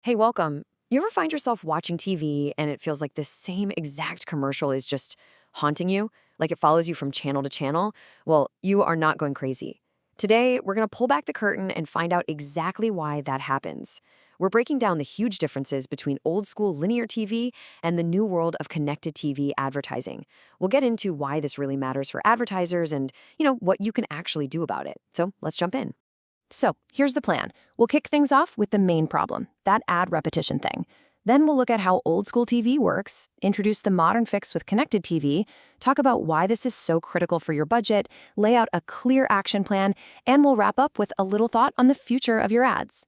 Hey, welcome. You ever find yourself watching TV and it feels like the same exact commercial is just haunting you? Like it follows you from channel to channel? Well, you are not going crazy. Today, we're going to pull back the curtain and find out exactly why that happens. We're breaking down the huge differences between old school linear TV and the new world of connected TV advertising. We'll get into why this really matters for advertisers and, what you can actually do about it. So let's jump in. So, here's the plan. We'll kick things off with the main problem, that ad repetition thing. Then we'll look at how old school TV works, introduce the modern fix with connected TV, talk about why this is so critical for your budget, lay out a clear action plan, and we'll wrap up with a little thought on the future of your ads.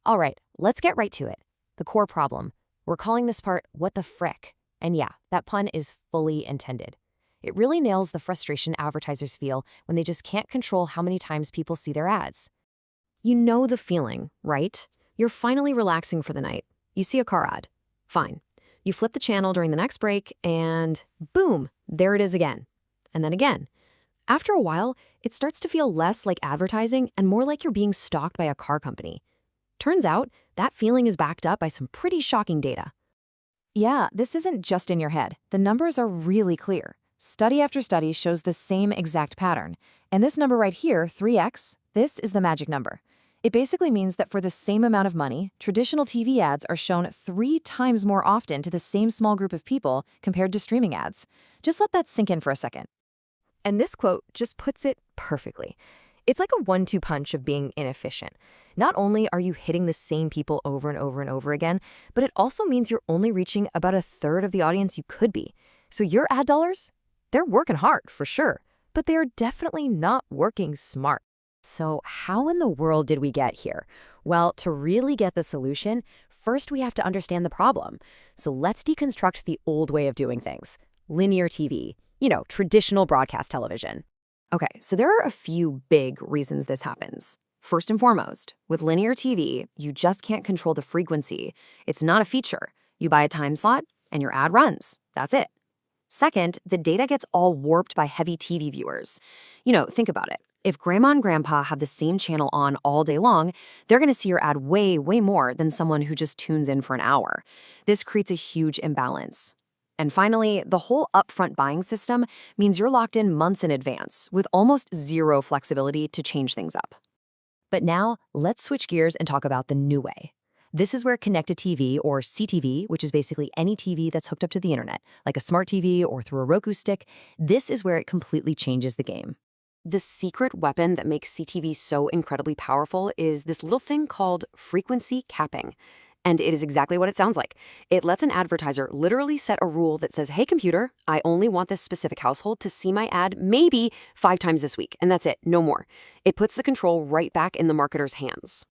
All right, let's get right to it. The core problem. We're calling this part What the Frick. And yeah, that pun is fully intended. It really nails the frustration advertisers feel when they just can't control how many times people see their ads. You know the feeling, right? You're finally relaxing for the night. You see a car ad. Fine. You flip the channel during the next break and boom, there it is again. And then again. After a while, it starts to feel less like advertising and more like you're being stalked by a car company. Turns out, that feeling is backed up by some pretty shocking data. Yeah, this isn't just in your head. The numbers are really clear. Study after study shows the same exact pattern. And this number right here, 3x, this is the magic number. It basically means that for the same amount of money, traditional TV ads are shown 3 times more often to the same small group of people compared to streaming ads. Just let that sink in for a second. And this quote just puts it perfectly. It's like a 1-2 punch of being inefficient. Not only are you hitting the same people over and over and over again, but it also means you're only reaching about a third of the audience you could be. So your ad dollars, they're working hard for sure, but they are definitely not working smart. So how in the world did we get here? Well, to really get the solution, first we have to understand the problem. So let's deconstruct the old way of doing things. Linear TV, traditional broadcast television. Okay, so there are a few big reasons this happens. First and foremost, with linear TV, you just can't control the frequency. It's not a feature. You buy a time slot and your ad runs. That's it. Second, the data gets all warped by heavy TV viewers. Think about it. If grandma and grandpa have the same channel on all day long, they're going to see your ad way, way more than someone who just tunes in for an hour. This creates a huge imbalance. And finally, the whole upfront buying system means you're locked in months in advance with almost zero flexibility to change things up. But now, let's switch gears and talk about the new way. This is where connected TV, or CTV, which is basically any TV that's hooked up to the internet, like a smart TV or through a Roku stick, this is where it completely changes the game. The secret weapon that makes CTV so incredibly powerful is this little thing called frequency capping. And it is exactly what it sounds like. It lets an advertiser literally set a rule that says, hey, computer, I only want this specific household to see my ad maybe 5 times this week, and that's it, no more. It puts the control right back in the marketer's hands.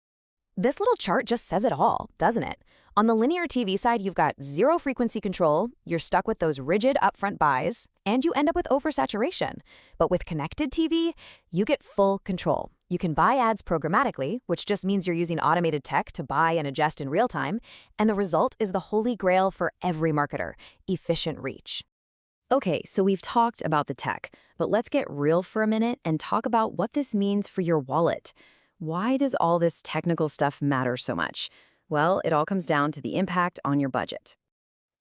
This little chart just says it all, doesn't it? On the linear TV side, you've got zero frequency control, you're stuck with those rigid upfront buys, and you end up with oversaturation. But with connected TV, you get full control. You can buy ads programmatically, which just means you're using automated tech to buy and adjust in real time, and the result is the holy grail for every marketer, efficient reach. Okay, so we've talked about the tech, but let's get real for a minute and talk about what this means for your wallet. Why does all this technical stuff matter so much? Well, it all comes down to the impact on your budget.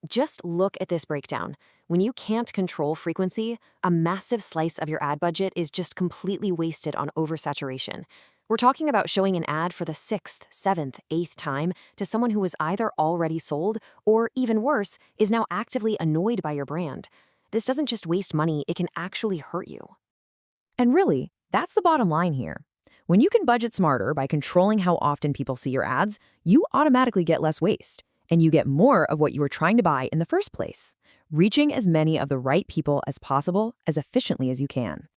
Just look at this breakdown. When you can't control frequency, a massive slice of your ad budget is just completely wasted on oversaturation. We're talking about showing an ad for the 6th, 7th, 8th time to someone who was either already sold or, even worse, is now actively annoyed by your brand. This doesn't just waste money, it can actually hurt you. And really, that's the bottom line here. When you can budget smarter by controlling how often people see your ads, you automatically get less waste, and you get more of what you were trying to buy in the first place, reaching as many of the right people as possible as efficiently as you can.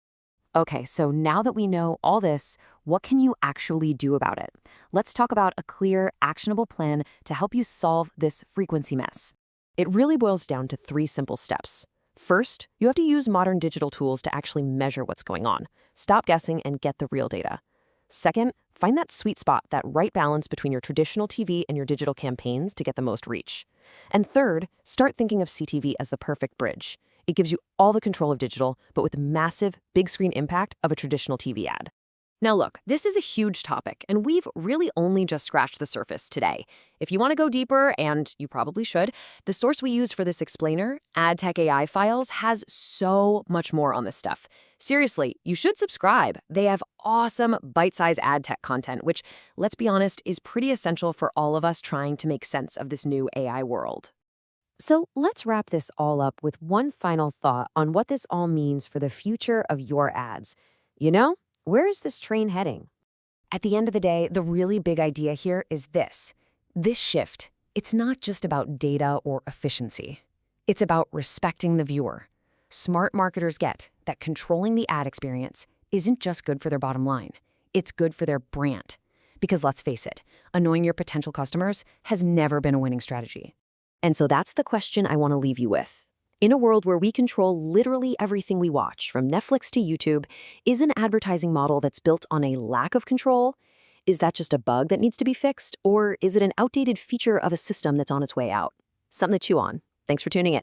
Okay, so now that we know all this, what can you actually do about it? Let's talk about a clear, actionable plan to help you solve this frequency mess. It really boils down to 3 simple steps. First, you have to use modern digital tools to actually measure what's going on. Stop guessing and get the real data. Second, find that sweet spot, that right balance between your traditional TV and your digital campaigns to get the most reach. And third, start thinking of CTV as the perfect bridge. It gives you all the control of digital, but with the massive, big screen impact of a traditional TV ad. Now look, this is a huge topic, and we've really only just scratched the surface today. If you want to go deeper, and you probably should, the source we used for this explainer, AdTech AI Files, has so much more on this stuff. Seriously, you should subscribe. They have awesome bite-sized ad tech content, which, let's be honest, is pretty essential for all of us trying to make sense of this new AI world. So let's wrap this all up with one final thought on what this all means for the future of your ads. You know, where is this train heading? At the end of the day, the really big idea here is this. This shift, it's not just about data or efficiency. It's about respecting the viewer. Smart marketers get that controlling the ad experience isn't just good for their bottom line. It's good for their brand. Because let's face it, annoying your potential customers has never been a winning strategy. And so that's the question I want to leave you with. In a world where we control literally everything we watch, from Netflix to YouTube, is an advertising model that's built on a lack of control? Is that just a bug that needs to be fixed? Or is it an outdated feature of a system that's on its way out? Something to chew on. Thanks for tuning in.